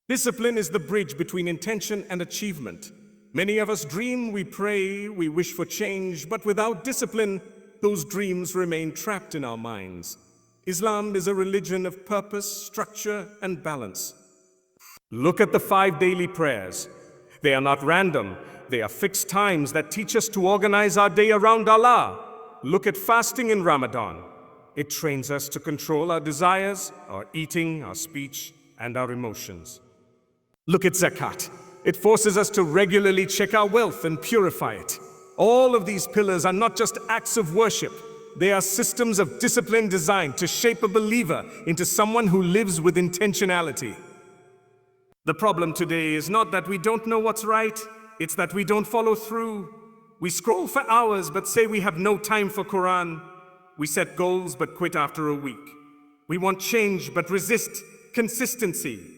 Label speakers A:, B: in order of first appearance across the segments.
A: Discipline is the bridge between intention and achievement. Many of us dream, we pray, we wish for change, but without discipline, those dreams remain trapped in our minds. Islam is a religion of purpose, structure, and balance. Look at the 5 daily prayers. They are not random. They are fixed times that teach us to organize our day around Allah. Look at fasting in Ramadan. It trains us to control our desires, our eating, our speech, and our emotions. Look at zakat. It forces us to regularly check our wealth and purify it. All of these pillars are not just acts of worship. They are systems of discipline designed to shape a believer into someone who lives with intentionality. The problem today is not that we don't know what's right, it's that we don't follow through. We scroll for hours but say we have no time for Quran. We set goals but quit after a week. We want change but resist consistency.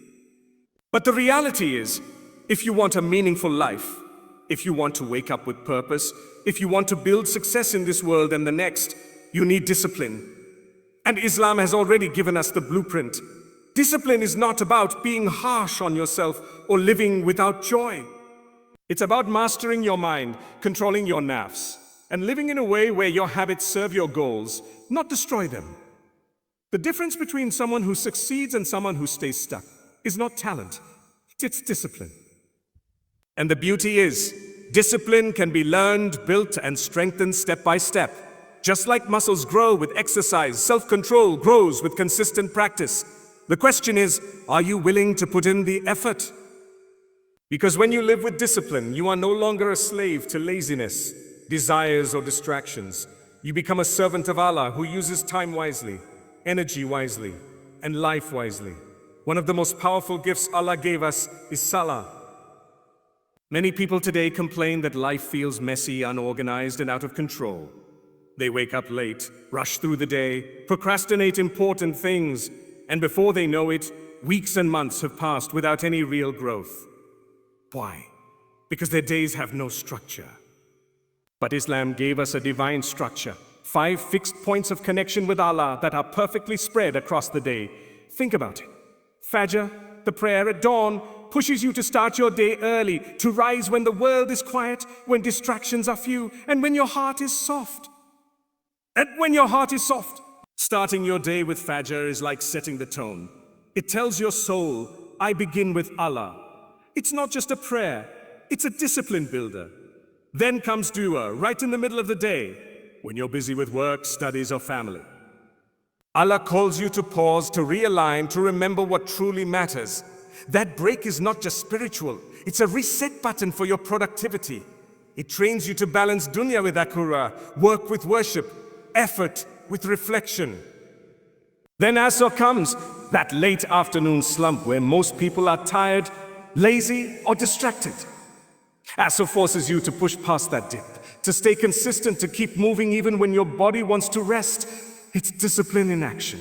A: But the reality is, if you want a meaningful life, if you want to wake up with purpose, if you want to build success in this world and the next, you need discipline. And Islam has already given us the blueprint. Discipline is not about being harsh on yourself or living without joy. It's about mastering your mind, controlling your nafs, and living in a way where your habits serve your goals, not destroy them. The difference between someone who succeeds and someone who stays stuck is not talent, it's discipline. And the beauty is, discipline can be learned, built, and strengthened step by step. Just like muscles grow with exercise, self-control grows with consistent practice. The question is, are you willing to put in the effort? Because when you live with discipline, you are no longer a slave to laziness, desires, or distractions. You become a servant of Allah who uses time wisely, energy wisely, and life wisely. One of the most powerful gifts Allah gave us is Salah. Many people today complain that life feels messy, unorganized, and out of control. They wake up late, rush through the day, procrastinate important things, and before they know it, weeks and months have passed without any real growth. Why? Because their days have no structure. But Islam gave us a divine structure, 5 fixed points of connection with Allah that are perfectly spread across the day. Think about it. Fajr, the prayer at dawn, pushes you to start your day early, to rise when the world is quiet, when distractions are few, and when your heart is soft. Starting your day with Fajr is like setting the tone. It tells your soul, I begin with Allah. It's not just a prayer, it's a discipline builder. Then comes Dua, right in the middle of the day, when you're busy with work, studies, or family. Allah calls you to pause, to realign, to remember what truly matters. That break is not just spiritual, it's a reset button for your productivity. It trains you to balance dunya with akhirah, work with worship, effort with reflection. Then Asr comes, that late afternoon slump where most people are tired, lazy, or distracted. Asr forces you to push past that dip, to stay consistent, to keep moving even when your body wants to rest. It's discipline in action.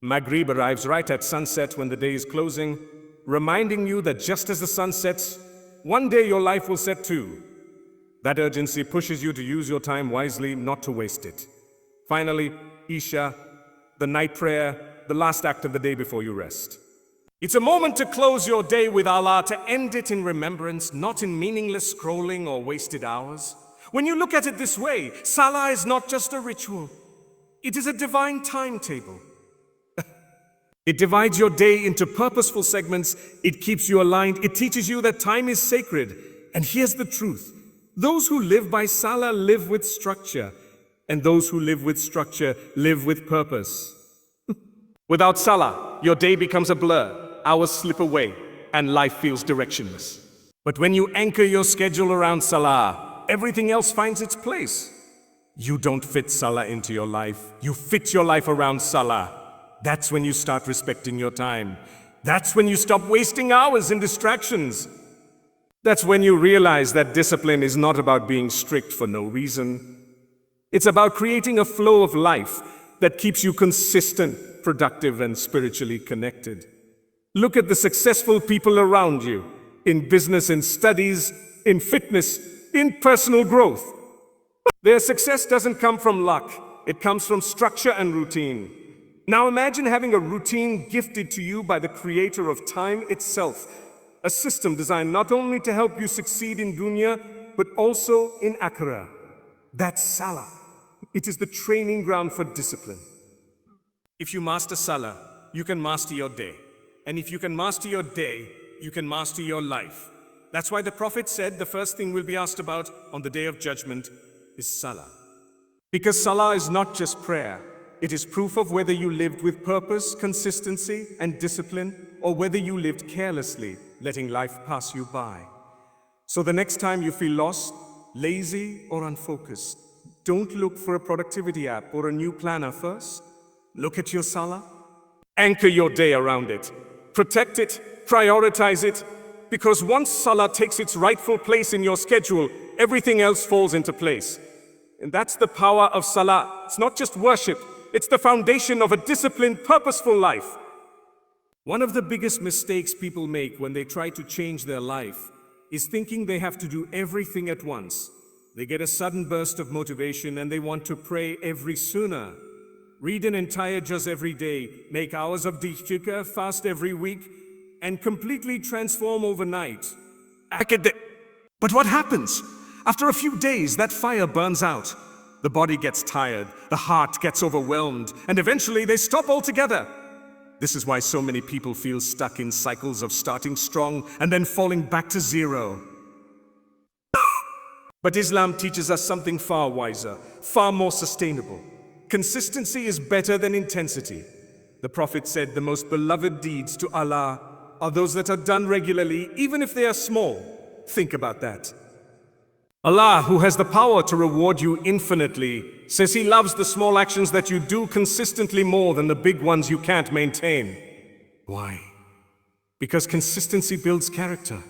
A: Maghrib arrives right at sunset when the day is closing, reminding you that just as the sun sets, one day your life will set too. That urgency pushes you to use your time wisely, not to waste it. Finally, Isha, the night prayer, the last act of the day before you rest. It's a moment to close your day with Allah, to end it in remembrance, not in meaningless scrolling or wasted hours. When you look at it this way, Salah is not just a ritual. It is a divine timetable. It divides your day into purposeful segments. It keeps you aligned. It teaches you that time is sacred. And here's the truth. Those who live by Salah live with structure. And those who live with structure live with purpose. Without Salah, your day becomes a blur. Hours slip away and life feels directionless. But when you anchor your schedule around Salah, everything else finds its place. You don't fit Salah into your life. You fit your life around Salah. That's when you start respecting your time. That's when you stop wasting hours in distractions. That's when you realize that discipline is not about being strict for no reason. It's about creating a flow of life that keeps you consistent, productive, and spiritually connected. Look at the successful people around you, in business, in studies, in fitness, in personal growth. Their success doesn't come from luck. It comes from structure and routine. Now imagine having a routine gifted to you by the creator of time itself, a system designed not only to help you succeed in dunya, but also in akhirah. That's Salah. It is the training ground for discipline. If you master Salah, you can master your day. And if you can master your day, you can master your life. That's why the Prophet said the first thing we'll be asked about on the Day of Judgment is Salah. Because Salah is not just prayer. It is proof of whether you lived with purpose, consistency, and discipline, or whether you lived carelessly, letting life pass you by. So the next time you feel lost, lazy, or unfocused, don't look for a productivity app or a new planner first. Look at your Salah. Anchor your day around it. Protect it, prioritize it, because once Salah takes its rightful place in your schedule, everything else falls into place. And that's the power of Salah. It's not just worship, it's the foundation of a disciplined, purposeful life. One of the biggest mistakes people make when they try to change their life is thinking they have to do everything at once. They get a sudden burst of motivation and they want to pray every sunnah, read an entire juz every day, make hours of dhikr, fast every week, and completely transform overnight. But what happens? After a few days, that fire burns out. The body gets tired, the heart gets overwhelmed, and eventually they stop altogether. This is why so many people feel stuck in cycles of starting strong and then falling back to zero. But Islam teaches us something far wiser, far more sustainable. Consistency is better than intensity. The Prophet said the most beloved deeds to Allah are those that are done regularly, even if they are small. Think about that. Allah, who has the power to reward you infinitely, says He loves the small actions that you do consistently more than the big ones you can't maintain. Why? Because consistency builds character.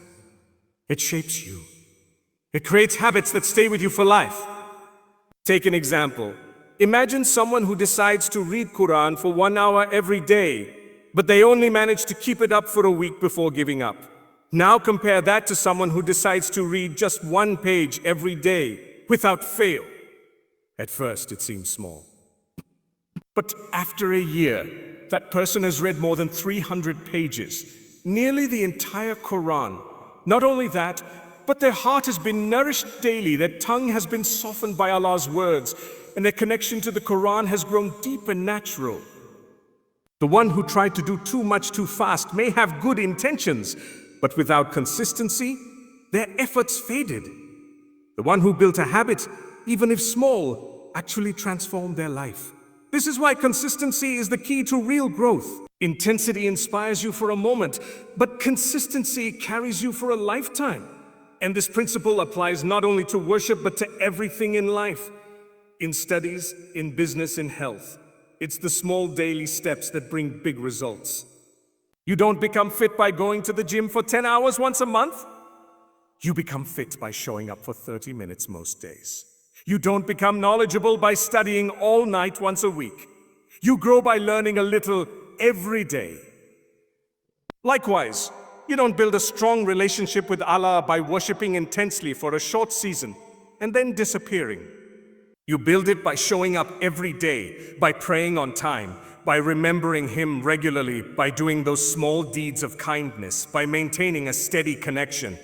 A: It shapes you. It creates habits that stay with you for life. Take an example. Imagine someone who decides to read Quran for 1 hour every day, but they only manage to keep it up for a week before giving up. Now compare that to someone who decides to read just 1 page every day without fail. At first, it seems small. But after a year, that person has read more than 300 pages, nearly the entire Quran. Not only that, but their heart has been nourished daily, their tongue has been softened by Allah's words, and their connection to the Quran has grown deep and natural. The one who tried to do too much too fast may have good intentions, but without consistency, their efforts faded. The one who built a habit, even if small, actually transformed their life. This is why consistency is the key to real growth. Intensity inspires you for a moment, but consistency carries you for a lifetime. And this principle applies not only to worship, but to everything in life. In studies, in business, in health. It's the small daily steps that bring big results. You don't become fit by going to the gym for 10 hours once a month. You become fit by showing up for 30 minutes most days. You don't become knowledgeable by studying all night once a week. You grow by learning a little every day. Likewise, you don't build a strong relationship with Allah by worshiping intensely for a short season and then disappearing. You build it by showing up every day, by praying on time, by remembering Him regularly, by doing those small deeds of kindness, by maintaining a steady connection.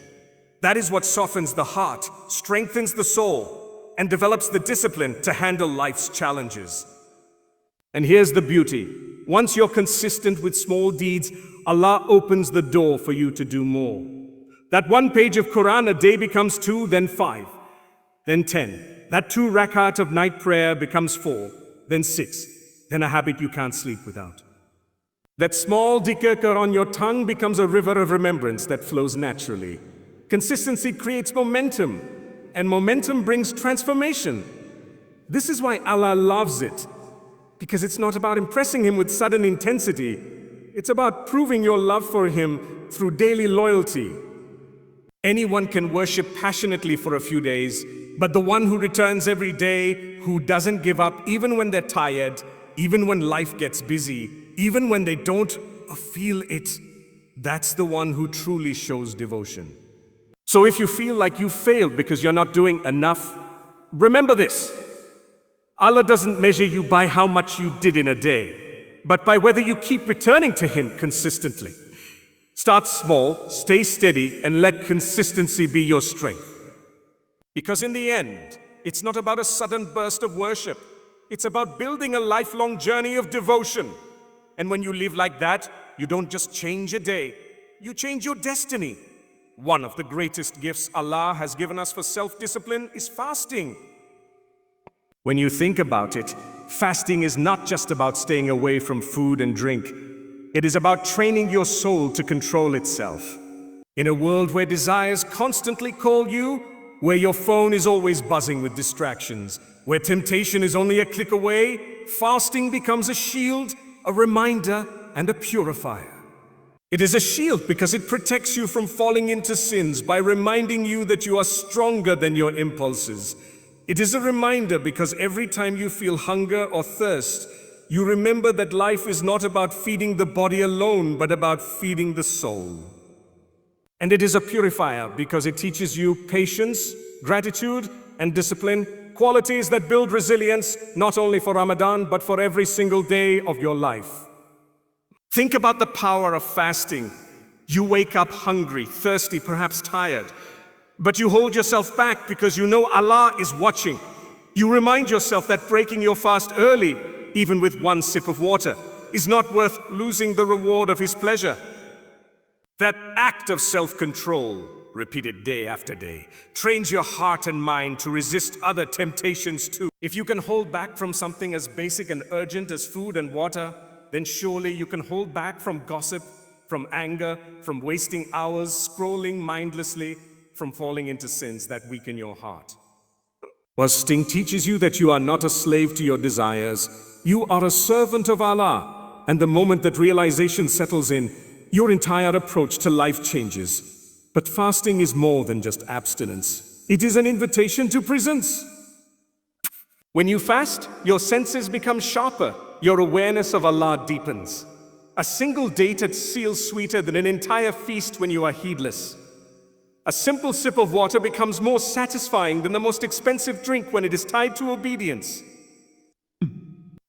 A: That is what softens the heart, strengthens the soul, and develops the discipline to handle life's challenges. And here's the beauty. Once you're consistent with small deeds, Allah opens the door for you to do more. That 1 page of Quran a day becomes 2, then 5, then 10. That 2 rakat of night prayer becomes 4, then 6, then a habit you can't sleep without. That small dhikr on your tongue becomes a river of remembrance that flows naturally. Consistency creates momentum, and momentum brings transformation. This is why Allah loves it, because it's not about impressing Him with sudden intensity. It's about proving your love for Him through daily loyalty. Anyone can worship passionately for a few days, but the one who returns every day, who doesn't give up even when they're tired, even when life gets busy, even when they don't feel it, that's the one who truly shows devotion. So if you feel like you failed because you're not doing enough, remember this. Allah doesn't measure you by how much you did in a day. but by whether you keep returning to Him consistently. Start small, stay steady, and let consistency be your strength. Because in the end, it's not about a sudden burst of worship. It's about building a lifelong journey of devotion. And when you live like that, you don't just change a day, you change your destiny. One of the greatest gifts Allah has given us for self-discipline is fasting. When you think about it, fasting is not just about staying away from food and drink. It is about training your soul to control itself. In a world where desires constantly call you, where your phone is always buzzing with distractions, where temptation is only a click away, fasting becomes a shield, a reminder, and a purifier. It is a shield because it protects you from falling into sins by reminding you that you are stronger than your impulses. It is a reminder because every time you feel hunger or thirst, you remember that life is not about feeding the body alone, but about feeding the soul. And it is a purifier because it teaches you patience, gratitude, and discipline, qualities that build resilience not only for Ramadan, but for every single day of your life. Think about the power of fasting. You wake up hungry, thirsty, perhaps tired, but you hold yourself back because you know Allah is watching. You remind yourself that breaking your fast early, even with one sip of water, is not worth losing the reward of His pleasure. That act of self-control, repeated day after day, trains your heart and mind to resist other temptations too. If you can hold back from something as basic and urgent as food and water, then surely you can hold back from gossip, from anger, from wasting hours scrolling mindlessly, from falling into sins that weaken your heart. Fasting teaches you that you are not a slave to your desires. You are a servant of Allah. And the moment that realization settles in, your entire approach to life changes. But fasting is more than just abstinence. It is an invitation to presence. When you fast, your senses become sharper. Your awareness of Allah deepens. A single date feels sweeter than an entire feast when you are heedless. A simple sip of water becomes more satisfying than the most expensive drink when it is tied to obedience.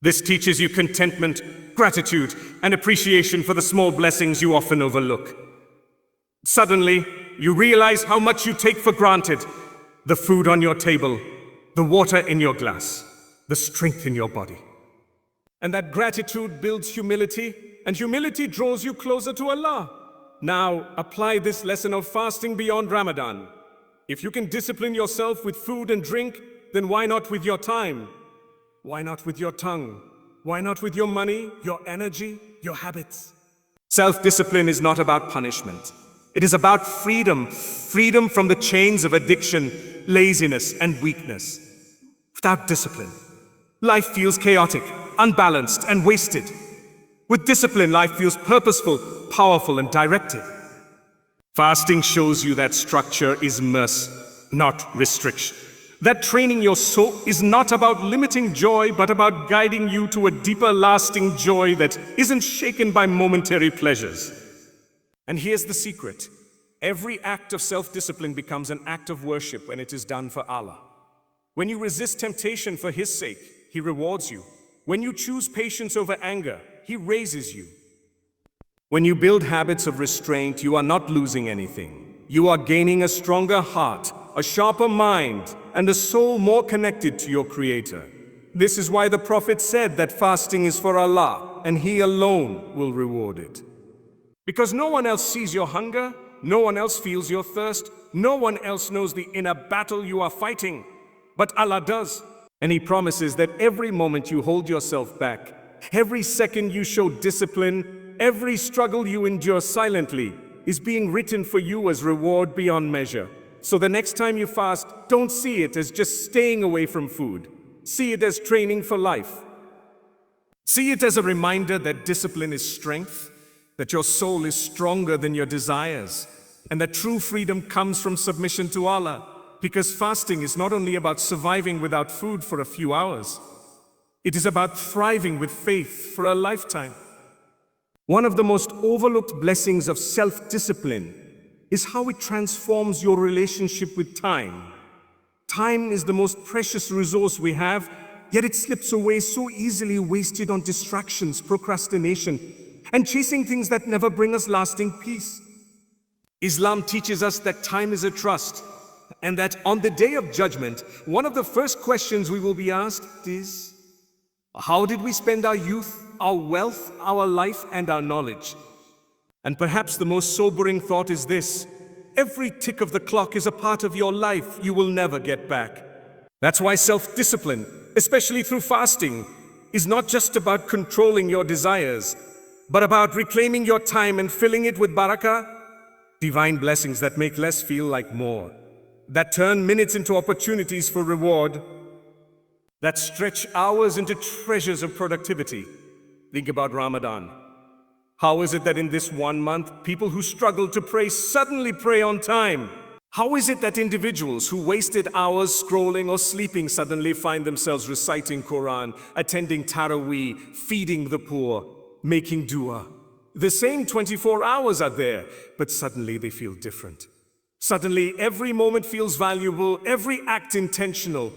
A: This teaches you contentment, gratitude, and appreciation for the small blessings you often overlook. Suddenly, you realize how much you take for granted: the food on your table, the water in your glass, the strength in your body. And that gratitude builds humility, and humility draws you closer to Allah. Now, apply this lesson of fasting beyond Ramadan. If you can discipline yourself with food and drink, then why not with your time? Why not with your tongue? Why not with your money, your energy, your habits? Self-discipline is not about punishment. It is about freedom, freedom from the chains of addiction, laziness, and weakness. Without discipline, life feels chaotic, unbalanced, and wasted. With discipline, life feels purposeful, powerful, and directed. Fasting shows you that structure is mercy, not restriction. That training your soul is not about limiting joy, but about guiding you to a deeper, lasting joy that isn't shaken by momentary pleasures. And here's the secret. Every act of self-discipline becomes an act of worship when it is done for Allah. When you resist temptation for His sake, He rewards you. When you choose patience over anger, He raises you. When you build habits of restraint, you are not losing anything. You are gaining a stronger heart, a sharper mind, and a soul more connected to your Creator. This is why the Prophet said that fasting is for Allah, and He alone will reward it. Because no one else sees your hunger, no one else feels your thirst, no one else knows the inner battle you are fighting, but Allah does. And He promises that every moment you hold yourself back, every second you show discipline, every struggle you endure silently is being written for you as reward beyond measure. So the next time you fast, don't see it as just staying away from food. See it as training for life. See it as a reminder that discipline is strength, that your soul is stronger than your desires, and that true freedom comes from submission to Allah. Because fasting is not only about surviving without food for a few hours, it is about thriving with faith for a lifetime. One of the most overlooked blessings of self-discipline is how it transforms your relationship with time. Time is the most precious resource we have, yet it slips away so easily, wasted on distractions, procrastination, and chasing things that never bring us lasting peace. Islam teaches us that time is a trust, and that on the day of judgment, one of the first questions we will be asked is, how did we spend our youth, our wealth, our life, and our knowledge? And perhaps the most sobering thought is this: every tick of the clock is a part of your life you will never get back. That's why self-discipline, especially through fasting, is not just about controlling your desires, but about reclaiming your time and filling it with barakah, divine blessings that make less feel like more, that turn minutes into opportunities for reward, that stretch hours into treasures of productivity. Think about Ramadan. How is it that in this 1 month, people who struggle to pray suddenly pray on time? How is it that individuals who wasted hours scrolling or sleeping suddenly find themselves reciting Qur'an, attending Taraweeh, feeding the poor, making dua? The same 24 hours are there, but suddenly they feel different. Suddenly, every moment feels valuable, every act intentional.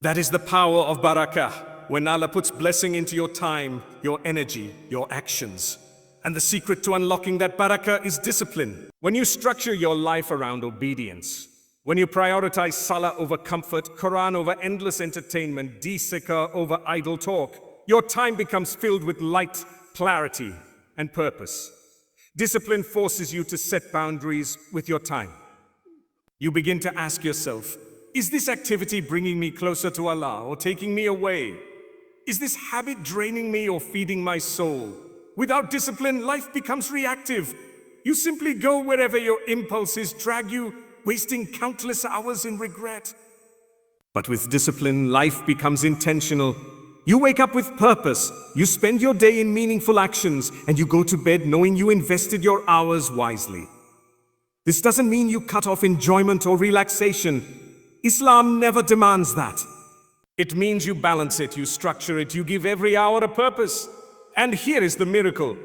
A: That is the power of barakah, when Allah puts blessing into your time, your energy, your actions. And the secret to unlocking that barakah is discipline. When you structure your life around obedience, when you prioritize Salah over comfort, Quran over endless entertainment, dhikr over idle talk, your time becomes filled with light, clarity, and purpose. Discipline forces you to set boundaries with your time. You begin to ask yourself, is this activity bringing me closer to Allah or taking me away? Is this habit draining me or feeding my soul? Without discipline, life becomes reactive. You simply go wherever your impulses drag you, wasting countless hours in regret. But with discipline, life becomes intentional. You wake up with purpose, you spend your day in meaningful actions, and you go to bed knowing you invested your hours wisely. This doesn't mean you cut off enjoyment or relaxation. Islam never demands that. It means you balance it, you structure it, you give every hour a purpose. And here is the miracle.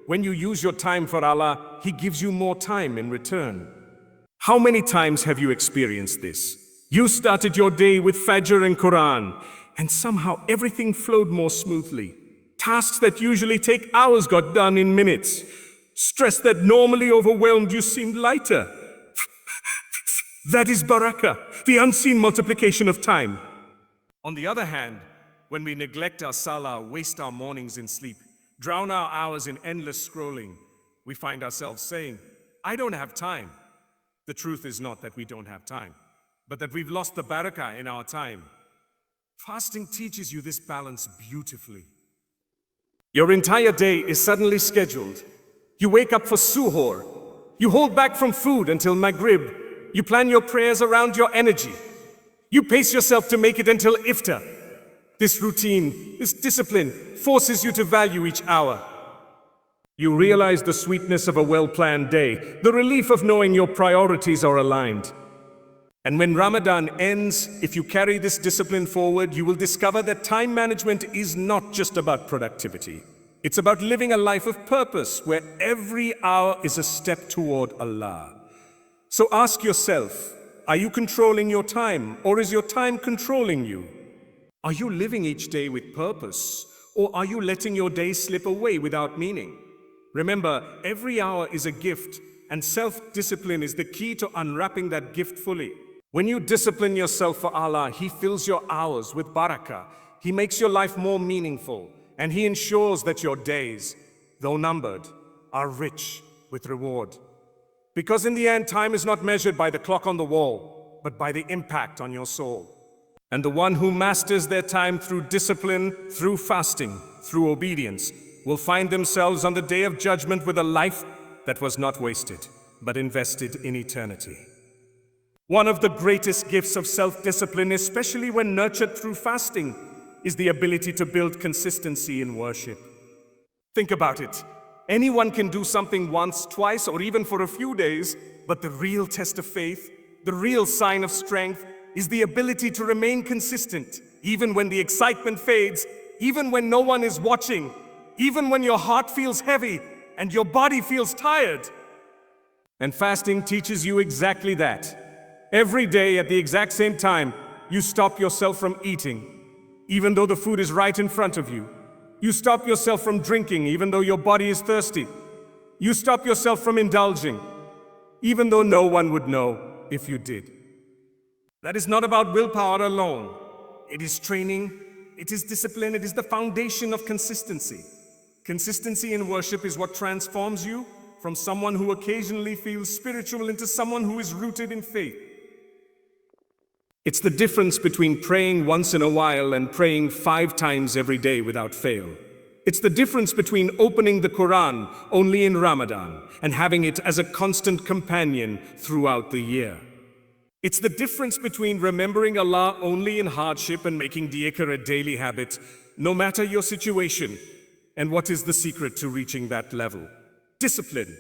A: When you use your time for Allah, He gives you more time in return. How many times have you experienced this? You started your day with Fajr and Qur'an, and somehow everything flowed more smoothly. Tasks that usually take hours got done in minutes. Stress that normally overwhelmed you seemed lighter. That is barakah, the unseen multiplication of time. On the other hand, when we neglect our salah, waste our mornings in sleep, drown our hours in endless scrolling, we find ourselves saying, I don't have time. The truth is not that we don't have time, but that we've lost the barakah in our time. Fasting teaches you this balance beautifully. Your entire day is suddenly scheduled. You wake up for suhoor. You hold back from food until maghrib. You plan your prayers around your energy. You pace yourself to make it until iftar. This routine, this discipline, forces you to value each hour. You realize the sweetness of a well-planned day, the relief of knowing your priorities are aligned. And when Ramadan ends, if you carry this discipline forward, you will discover that time management is not just about productivity. It's about living a life of purpose, where every hour is a step toward Allah. So ask yourself, are you controlling your time, or is your time controlling you? Are you living each day with purpose, or are you letting your day slip away without meaning? Remember, every hour is a gift, and self-discipline is the key to unwrapping that gift fully. When you discipline yourself for Allah, He fills your hours with barakah. He makes your life more meaningful, and He ensures that your days, though numbered, are rich with reward. Because in the end, time is not measured by the clock on the wall, but by the impact on your soul. And the one who masters their time through discipline, through fasting, through obedience, will find themselves on the day of judgment with a life that was not wasted, but invested in eternity. One of the greatest gifts of self-discipline, especially when nurtured through fasting, is the ability to build consistency in worship. Think about it. Anyone can do something once, twice, or even for a few days, but the real test of faith, the real sign of strength, is the ability to remain consistent, even when the excitement fades, even when no one is watching, even when your heart feels heavy and your body feels tired. And fasting teaches you exactly that. Every day at the exact same time, you stop yourself from eating even though the food is right in front of you. You stop yourself from drinking, even though your body is thirsty. You stop yourself from indulging, even though no one would know if you did. That is not about willpower alone. It is training, it is discipline, it is the foundation of consistency. Consistency in worship is what transforms you from someone who occasionally feels spiritual into someone who is rooted in faith. It's the difference between praying once in a while and praying 5 times every day without fail. It's the difference between opening the Quran only in Ramadan and having it as a constant companion throughout the year. It's the difference between remembering Allah only in hardship and making dhikr a daily habit, no matter your situation. And what is the secret to reaching that level? Discipline.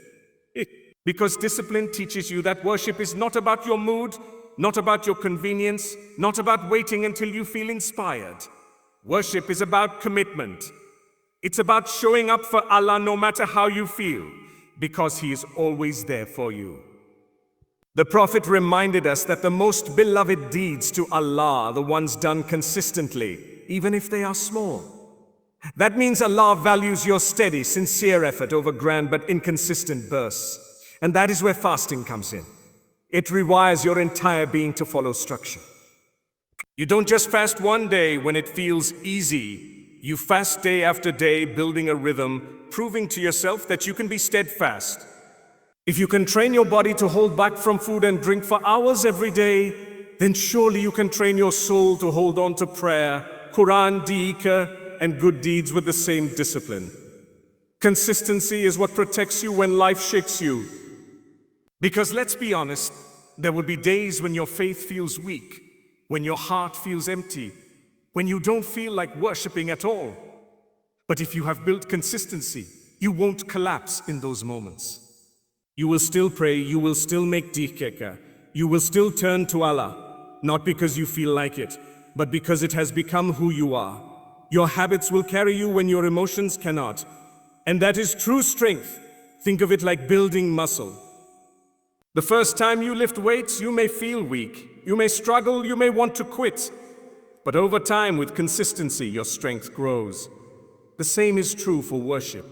A: Because discipline teaches you that worship is not about your mood, not about your convenience, not about waiting until you feel inspired. Worship is about commitment. It's about showing up for Allah no matter how you feel, because He is always there for you. The Prophet reminded us that the most beloved deeds to Allah are the ones done consistently, even if they are small. That means Allah values your steady, sincere effort over grand but inconsistent bursts. And that is where fasting comes in. It rewires your entire being to follow structure. You don't just fast one day when it feels easy. You fast day after day, building a rhythm, proving to yourself that you can be steadfast. If you can train your body to hold back from food and drink for hours every day, then surely you can train your soul to hold on to prayer, Quran, dhikr, and good deeds with the same discipline. Consistency is what protects you when life shakes you. Because let's be honest, there will be days when your faith feels weak, when your heart feels empty, when you don't feel like worshiping at all. But if you have built consistency, you won't collapse in those moments. You will still pray, you will still make dhikr, you will still turn to Allah, not because you feel like it, but because it has become who you are. Your habits will carry you when your emotions cannot. And that is true strength. Think of it like building muscle. The first time you lift weights, you may feel weak. You may struggle, you may want to quit. But over time, with consistency, your strength grows. The same is true for worship.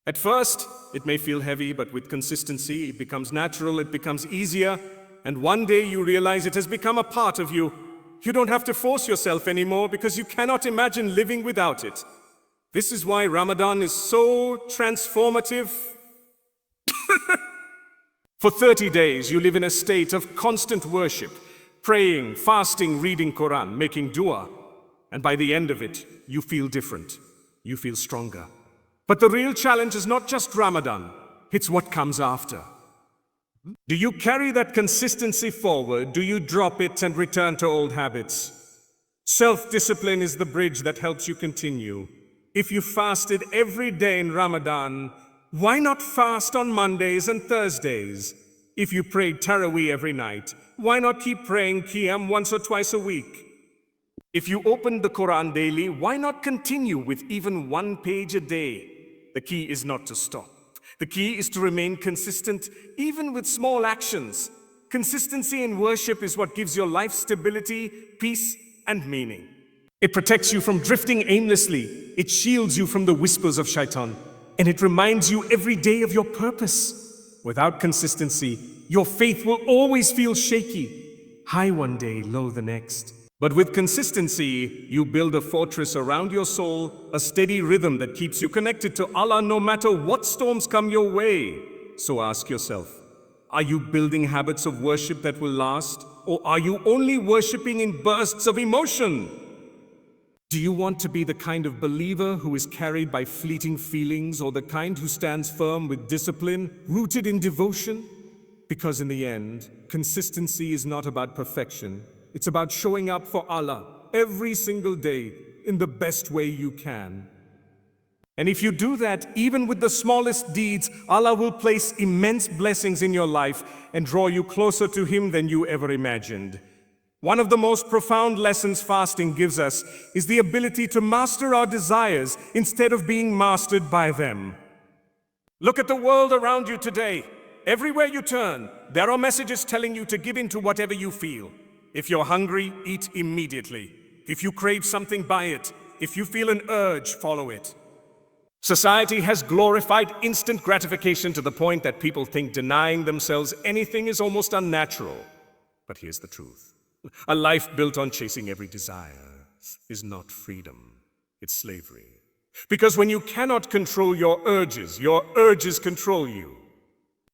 A: At first, it may feel heavy, but with consistency, it becomes natural, it becomes easier, and one day you realize it has become a part of you. You don't have to force yourself anymore because you cannot imagine living without it. This is why Ramadan is so transformative. For 30 days, you live in a state of constant worship, praying, fasting, reading Quran, making dua. And by the end of it, you feel different. You feel stronger. But the real challenge is not just Ramadan, it's what comes after. Do you carry that consistency forward? Do you drop it and return to old habits? Self-discipline is the bridge that helps you continue. If you fasted every day in Ramadan, why not fast on Mondays and Thursdays? If you prayed Taraweeh every night, why not keep praying Qiyam once or twice a week? If you opened the Quran daily, why not continue with even 1 page a day? The key is not to stop. The key is to remain consistent, even with small actions. Consistency in worship is what gives your life stability, peace, and meaning. It protects you from drifting aimlessly. It shields you from the whispers of shaitan. And it reminds you every day of your purpose. Without consistency, your faith will always feel shaky. High one day, low the next. But with consistency, you build a fortress around your soul, a steady rhythm that keeps you connected to Allah no matter what storms come your way. So ask yourself, are you building habits of worship that will last? Or are you only worshiping in bursts of emotion? Do you want to be the kind of believer who is carried by fleeting feelings, or the kind who stands firm with discipline, rooted in devotion? Because in the end, consistency is not about perfection. It's about showing up for Allah every single day in the best way you can. And if you do that, even with the smallest deeds, Allah will place immense blessings in your life and draw you closer to Him than you ever imagined. One of the most profound lessons fasting gives us is the ability to master our desires instead of being mastered by them. Look at the world around you today. Everywhere you turn, there are messages telling you to give in to whatever you feel. If you're hungry, eat immediately. If you crave something, buy it. If you feel an urge, follow it. Society has glorified instant gratification to the point that people think denying themselves anything is almost unnatural. But here's the truth. A life built on chasing every desire is not freedom, it's slavery. Because when you cannot control your urges control you.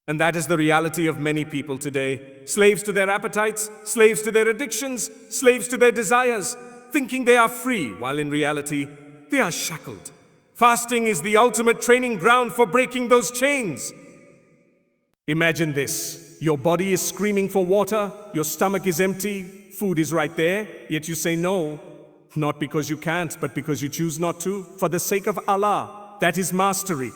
A: And that is the reality of many people today. Slaves to their appetites, slaves to their addictions, slaves to their desires, thinking they are free, while in reality, they are shackled. Fasting is the ultimate training ground for breaking those chains. Imagine this. Your body is screaming for water, your stomach is empty, food is right there, yet you say no. Not because you can't, but because you choose not to, for the sake of Allah. That is mastery.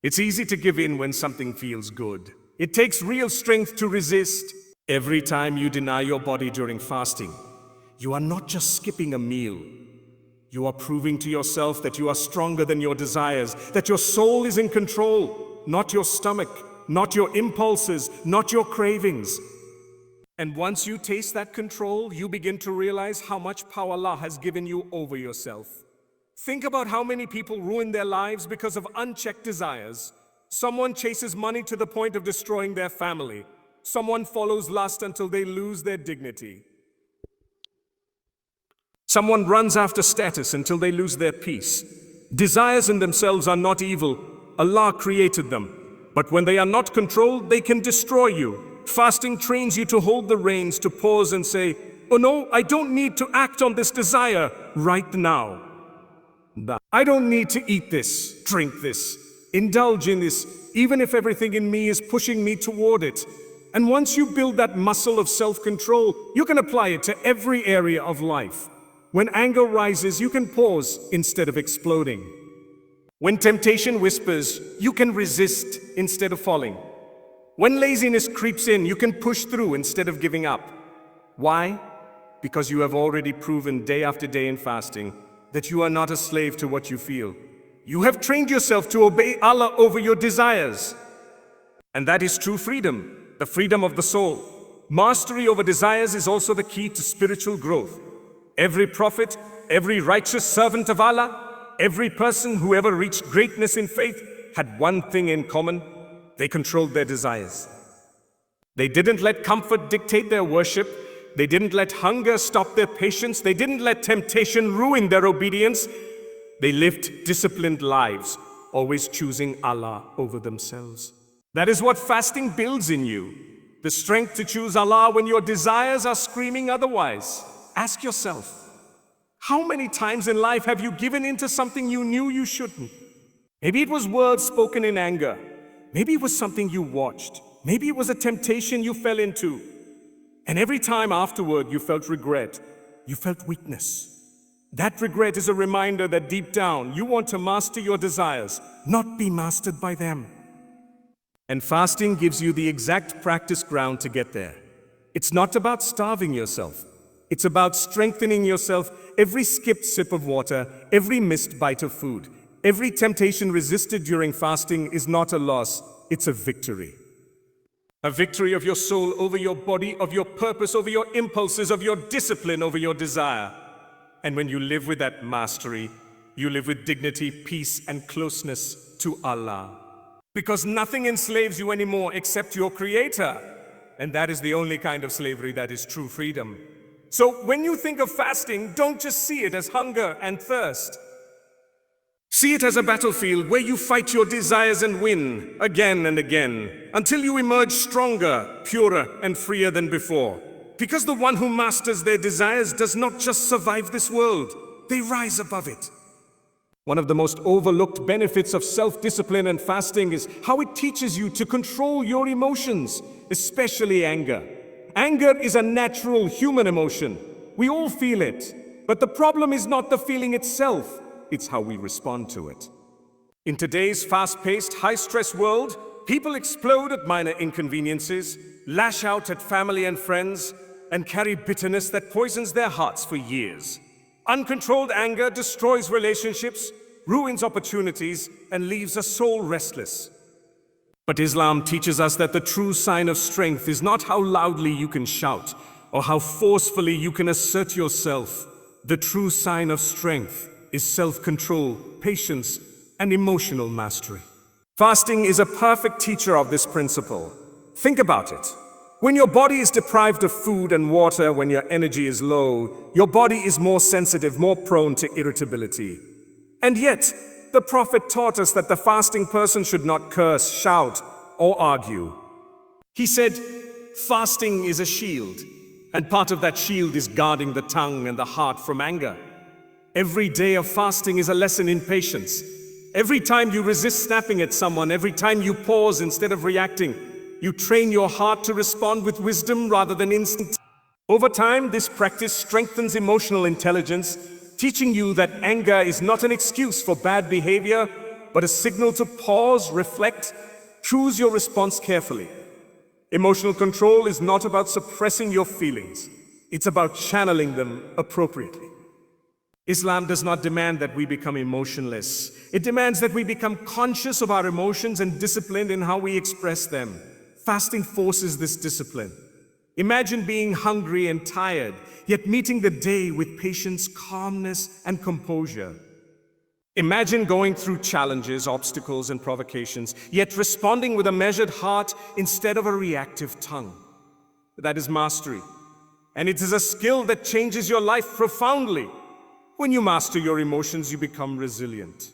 A: It's easy to give in when something feels good. It takes real strength to resist. Every time you deny your body during fasting, you are not just skipping a meal. You are proving to yourself that you are stronger than your desires, that your soul is in control, not your stomach, not your impulses, not your cravings. And once you taste that control, you begin to realize how much power Allah has given you over yourself. Think about how many people ruin their lives because of unchecked desires. Someone chases money to the point of destroying their family. Someone follows lust until they lose their dignity. Someone runs after status until they lose their peace. Desires in themselves are not evil. Allah created them. But when they are not controlled, they can destroy you. Fasting trains you to hold the reins, to pause and say, "Oh no, I don't need to act on this desire right now. I don't need to eat this, drink this, indulge in this, even if everything in me is pushing me toward it." And once you build that muscle of self-control, you can apply it to every area of life. When anger rises, you can pause instead of exploding. When temptation whispers, you can resist instead of falling. When laziness creeps in, you can push through instead of giving up. Why? Because you have already proven day after day in fasting that you are not a slave to what you feel. You have trained yourself to obey Allah over your desires. And that is true freedom, the freedom of the soul. Mastery over desires is also the key to spiritual growth. Every prophet, every righteous servant of Allah, every person who ever reached greatness in faith had one thing in common. They controlled their desires. They didn't let comfort dictate their worship. They didn't let hunger stop their patience. They didn't let temptation ruin their obedience. They lived disciplined lives, always choosing Allah over themselves. That is what fasting builds in you. The strength to choose Allah when your desires are screaming otherwise. Ask yourself, how many times in life have you given into something you knew you shouldn't? Maybe it was words spoken in anger. Maybe it was something you watched. Maybe it was a temptation you fell into. And every time afterward you felt regret, you felt weakness. That regret is a reminder that deep down you want to master your desires, not be mastered by them. And fasting gives you the exact practice ground to get there. It's not about starving yourself. It's about strengthening yourself. Every skipped sip of water, every missed bite of food, every temptation resisted during fasting is not a loss, it's a victory. A victory of your soul over your body, of your purpose over your impulses, of your discipline over your desire. And when you live with that mastery, you live with dignity, peace, and closeness to Allah. Because nothing enslaves you anymore except your Creator. And that is the only kind of slavery that is true freedom. So when you think of fasting, don't just see it as hunger and thirst. See it as a battlefield where you fight your desires and win again and again until you emerge stronger, purer, and freer than before. Because the one who masters their desires does not just survive this world, they rise above it. One of the most overlooked benefits of self-discipline and fasting is how it teaches you to control your emotions, especially anger. Anger is a natural human emotion. We all feel it. But the problem is not the feeling itself, it's how we respond to it. In today's fast-paced, high-stress world, people explode at minor inconveniences, lash out at family and friends, and carry bitterness that poisons their hearts for years. Uncontrolled anger destroys relationships, ruins opportunities, and leaves a soul restless. But Islam teaches us that the true sign of strength is not how loudly you can shout or how forcefully you can assert yourself. The true sign of strength is self-control, patience, and emotional mastery. Fasting is a perfect teacher of this principle. Think about it. When your body is deprived of food and water, when your energy is low, your body is more sensitive, more prone to irritability. And yet, the Prophet taught us that the fasting person should not curse, shout, or argue. He said, fasting is a shield, and part of that shield is guarding the tongue and the heart from anger. Every day of fasting is a lesson in patience. Every time you resist snapping at someone, every time you pause instead of reacting, you train your heart to respond with wisdom rather than instinct. Over time, this practice strengthens emotional intelligence, teaching you that anger is not an excuse for bad behavior, but a signal to pause, reflect, choose your response carefully. Emotional control is not about suppressing your feelings. It's about channeling them appropriately. Islam does not demand that we become emotionless. It demands that we become conscious of our emotions and disciplined in how we express them. Fasting forces this discipline. Imagine being hungry and tired, yet meeting the day with patience, calmness, and composure. Imagine going through challenges, obstacles, and provocations, yet responding with a measured heart instead of a reactive tongue. That is mastery. And it is a skill that changes your life profoundly. When you master your emotions, you become resilient.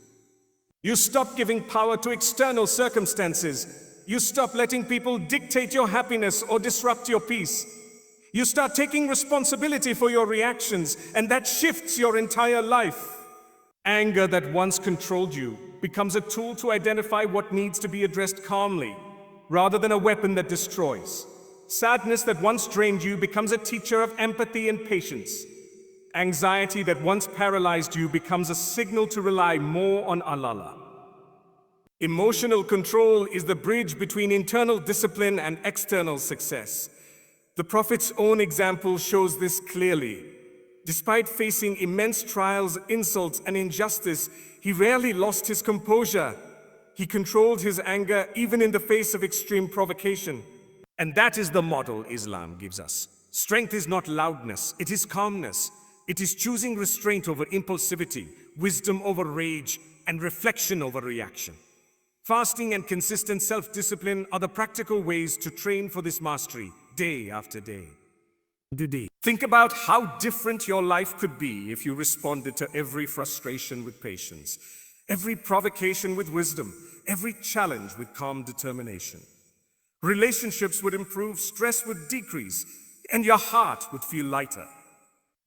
A: You stop giving power to external circumstances. You stop letting people dictate your happiness or disrupt your peace. You start taking responsibility for your reactions, and that shifts your entire life. Anger that once controlled you becomes a tool to identify what needs to be addressed calmly, rather than a weapon that destroys. Sadness that once drained you becomes a teacher of empathy and patience. Anxiety that once paralyzed you becomes a signal to rely more on Allah. Emotional control is the bridge between internal discipline and external success. The Prophet's own example shows this clearly. Despite facing immense trials, insults, and injustice, he rarely lost his composure. He controlled his anger even in the face of extreme provocation. And that is the model Islam gives us. Strength is not loudness, it is calmness. It is choosing restraint over impulsivity, wisdom over rage, and reflection over reaction. Fasting and consistent self-discipline are the practical ways to train for this mastery, day after day. Think about how different your life could be if you responded to every frustration with patience, every provocation with wisdom, every challenge with calm determination. Relationships would improve, stress would decrease, and your heart would feel lighter.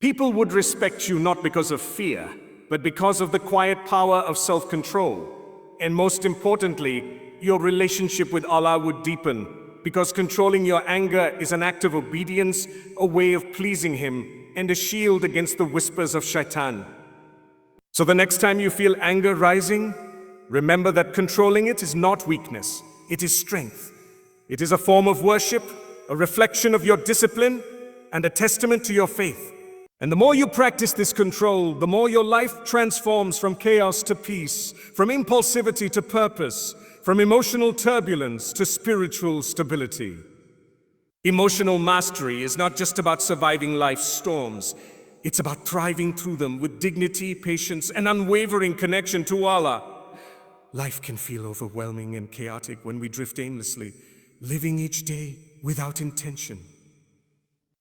A: People would respect you not because of fear, but because of the quiet power of self-control. And most importantly, your relationship with Allah would deepen, because controlling your anger is an act of obedience, a way of pleasing Him, and a shield against the whispers of shaitan. So the next time you feel anger rising, remember that controlling it is not weakness, it is strength. It is a form of worship, a reflection of your discipline, and a testament to your faith. And the more you practice this control, the more your life transforms from chaos to peace, from impulsivity to purpose, from emotional turbulence to spiritual stability. Emotional mastery is not just about surviving life's storms. It's about thriving through them with dignity, patience, and unwavering connection to Allah. Life can feel overwhelming and chaotic when we drift aimlessly, living each day without intention.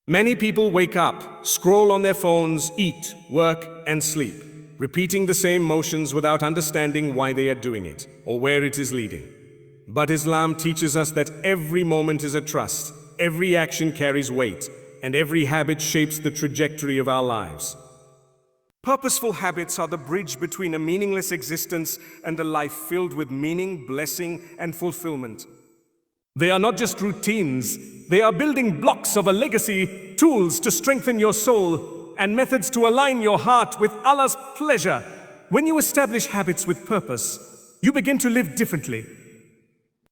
A: Many people wake up, scroll on their phones, eat, work, and sleep, repeating the same motions without understanding why they are doing it or where it is leading. But Islam teaches us that every moment is a trust, every action carries weight, and every habit shapes the trajectory of our lives. Purposeful habits are the bridge between a meaningless existence and a life filled with meaning, blessing, and fulfillment. They are not just routines, they are building blocks of a legacy, tools to strengthen your soul, and methods to align your heart with Allah's pleasure. When you establish habits with purpose, you begin to live differently.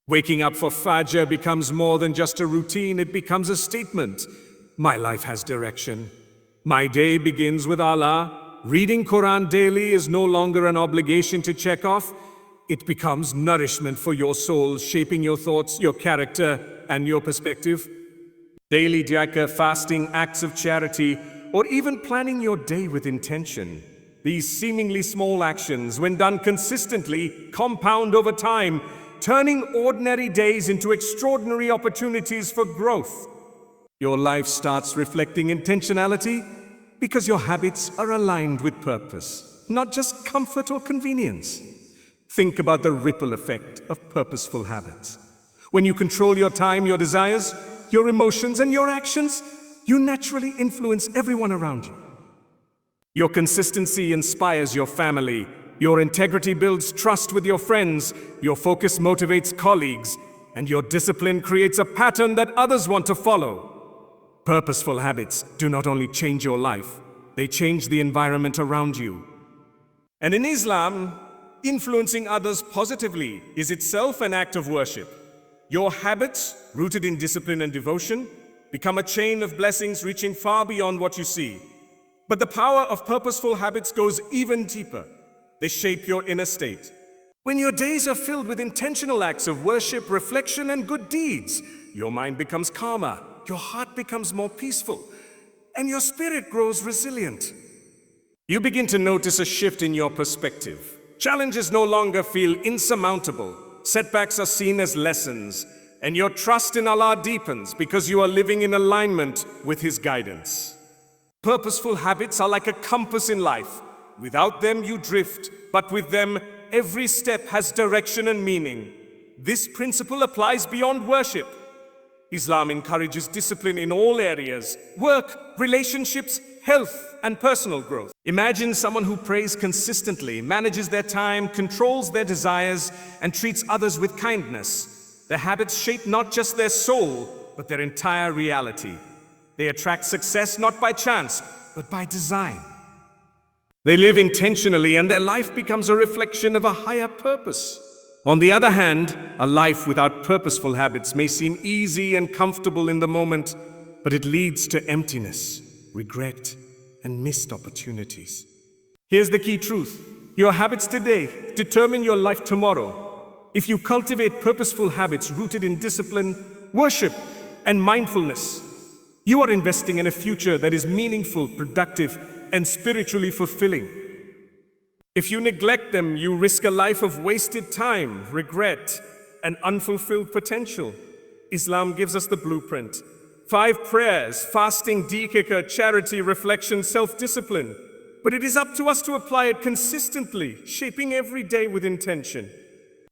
A: Waking up for Fajr becomes more than just a routine, it becomes a statement. My life has direction. My day begins with Allah. Reading Quran daily is no longer an obligation to check off. It becomes nourishment for your soul, shaping your thoughts, your character, and your perspective. Daily dhikr, fasting, acts of charity, or even planning your day with intention. These seemingly small actions, when done consistently, compound over time, turning ordinary days into extraordinary opportunities for growth. Your life starts reflecting intentionality because your habits are aligned with purpose, not just comfort or convenience. Think about the ripple effect of purposeful habits. When you control your time, your desires, your emotions, and your actions, you naturally influence everyone around you. Your consistency inspires your family. Your integrity builds trust with your friends. Your focus motivates colleagues. And your discipline creates a pattern that others want to follow. Purposeful habits do not only change your life, they change the environment around you. And in Islam, influencing others positively is itself an act of worship. Your habits, rooted in discipline and devotion, become a chain of blessings reaching far beyond what you see. But the power of purposeful habits goes even deeper. They shape your inner state. When your days are filled with intentional acts of worship, reflection, and good deeds, your mind becomes calmer, your heart becomes more peaceful, and your spirit grows resilient. You begin to notice a shift in your perspective. Challenges no longer feel insurmountable. Setbacks are seen as lessons, and your trust in Allah deepens because you are living in alignment with His guidance. Purposeful habits are like a compass in life. Without them, you drift, but with them, every step has direction and meaning. This principle applies beyond worship. Islam encourages discipline in all areas: work, relationships, health, and personal growth. Imagine someone who prays consistently, manages their time, controls their desires, and treats others with kindness. Their habits shape not just their soul, but their entire reality. They attract success not by chance, but by design. They live intentionally, and their life becomes a reflection of a higher purpose. On the other hand, a life without purposeful habits may seem easy and comfortable in the moment, but it leads to emptiness, regret, and missed opportunities. Here's the key truth. Your habits today determine your life tomorrow. If you cultivate purposeful habits rooted in discipline, worship, and mindfulness, you are investing in a future that is meaningful, productive, and spiritually fulfilling. If you neglect them, you risk a life of wasted time, regret, and unfulfilled potential. Islam gives us the blueprint. 5 prayers, fasting, dhikr, charity, reflection, self-discipline. But it is up to us to apply it consistently, shaping every day with intention.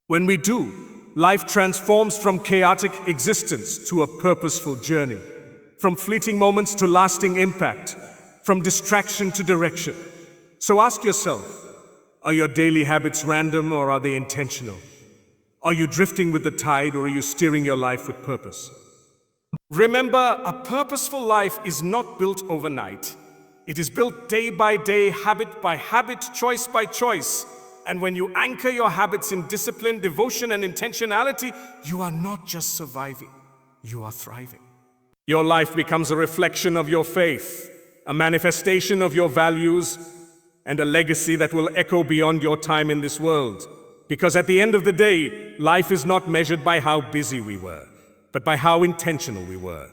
A: When we do, life transforms from chaotic existence to a purposeful journey. From fleeting moments to lasting impact. From distraction to direction. So ask yourself, are your daily habits random or are they intentional? Are you drifting with the tide or are you steering your life with purpose? Remember, a purposeful life is not built overnight. It is built day by day, habit by habit, choice by choice. And when you anchor your habits in discipline, devotion, and intentionality, you are not just surviving, you are thriving. Your life becomes a reflection of your faith, a manifestation of your values, and a legacy that will echo beyond your time in this world. Because at the end of the day, life is not measured by how busy we were, but by how intentional we were.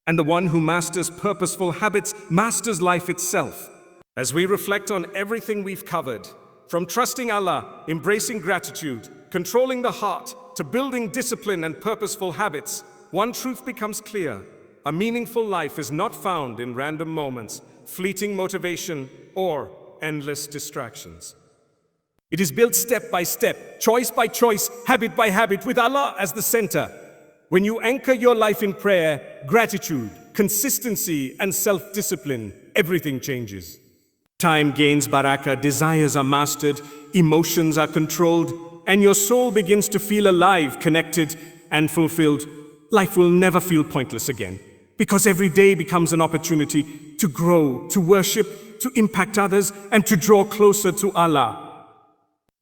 A: And the one who masters purposeful habits masters life itself. As we reflect on everything we've covered, from trusting Allah, embracing gratitude, controlling the heart, to building discipline and purposeful habits, one truth becomes clear. A meaningful life is not found in random moments, fleeting motivation, or endless distractions. It is built step by step, choice by choice, habit by habit, with Allah as the center. When you anchor your life in prayer, gratitude, consistency, and self-discipline, everything changes. Time gains barakah, desires are mastered, emotions are controlled, and your soul begins to feel alive, connected, and fulfilled. Life will never feel pointless again, because every day becomes an opportunity to grow, to worship, to impact others, and to draw closer to Allah.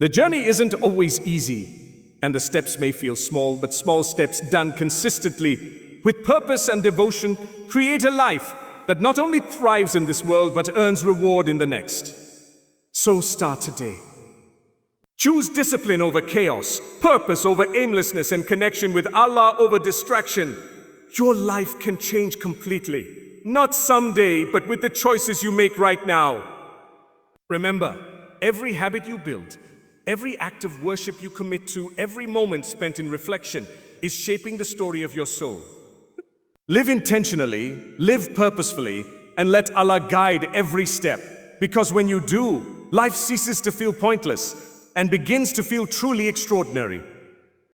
A: The journey isn't always easy, and the steps may feel small, but small steps done consistently with purpose and devotion create a life that not only thrives in this world, but earns reward in the next. So start today. Choose discipline over chaos, purpose over aimlessness, and connection with Allah over distraction. Your life can change completely. not someday, but with the choices you make right now. Remember, every habit you build, every act of worship you commit to, every moment spent in reflection is shaping the story of your soul. Live intentionally, live purposefully, and let Allah guide every step. Because when you do, life ceases to feel pointless and begins to feel truly extraordinary.